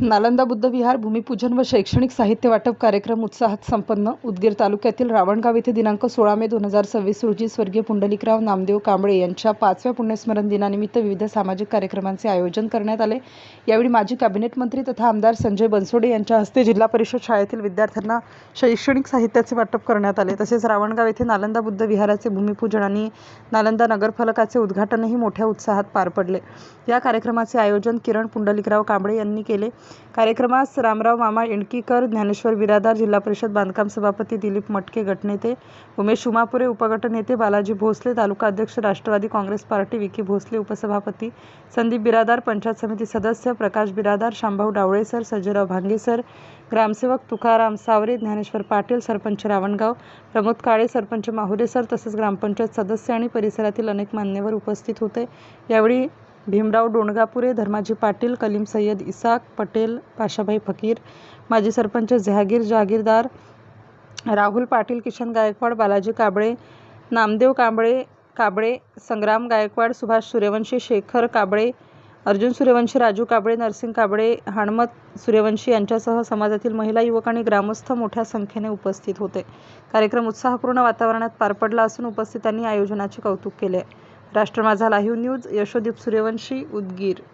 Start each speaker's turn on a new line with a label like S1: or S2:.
S1: नालंदा बुद्ध विहार भूमिपूजन व शैक्षणिक साहित्य वाटप कार्यक्रम उत्साहात संपन्न. उदगीर तालुक्यातील रावणगाव येथे दिनांक 16 मे 2026 रोजी स्वर्गीय पुंडलिकराव नामदेव कांबळे यांच्या 5व्या पुण्यस्मरण दिनानिमित्त विविध सामाजिक कार्यक्रमांचे आयोजन करण्यात आले. यावेळी माजी कॅबिनेट मंत्री तथा आमदार संजय बनसोडे यांच्या हस्ते जिल्हा परिषद शाळेतील विद्यार्थ्यांना शैक्षणिक साहित्याचे वाटप करण्यात आले. तसेच रावणगाव येथे नालंदा बुद्ध विहाराचे भूमिपूजन आणि नालंदा नगरफलकाचे उद्घाटनही मोठ्या उत्साहात पार पडले. या कार्यक्रमाचे आयोजन किरण पुंडलिकराव कांबळे यांनी केले. कार्यक्रमास रामराव मामा एंडकीकर, ज्ञानेश्वर बिरादार, जिल्हा परिषद बांधकाम सभापती दिलीप मटके, गटनेते उमेश उमापुरे, उपगटनेते बालाजी भोसले, तालुका अध्यक्ष राष्ट्रवादी काँग्रेस पार्टी विकी भोसले, उपसभापती संदीप बिरादार, पंचायत समिती सदस्य प्रकाश बिरादार, शांभाऊ डावळे सर, सज्जराव भांगे सर, ग्रामसेवक तुकाराम सावरे, ज्ञानेश्वर पाटील, सरपंच रावणगाव प्रमोद काळे, सरपंच माहुले सर तसेच ग्रामपंचायत सदस्य आणि परिसरातील अनेक मान्यवर उपस्थित होते. यावेळी भीमराव डोणगापुरे, धर्माजी पाटील, कलीम सय्यद इसाक पटेल, पाशाभाई फकीर, माजी सरपंच जहागीरदार, राहुल पाटील, किशन गायकवाड, बालाजी काबळे, नामदेव काबळे, संग्राम गायकवाड, सुभाष सूर्यवंशी, शेखर काबळे, अर्जुन सूर्यवंशी, राजू काबळे, नरसिंग काबळे, हणमत सूर्यवंशी यांच्यासह समाजातील महिला, युवक आणि ग्रामस्थ मोठ्या संख्येने उपस्थित होते. कार्यक्रम उत्साहपूर्ण वातावरणात पार पडला असून उपस्थितांनी आयोजनाचे कौतुक केले. राष्ट्र माझा लाईव्ह न्यूज, यशोदीप सूर्यवंशी, उदगीर.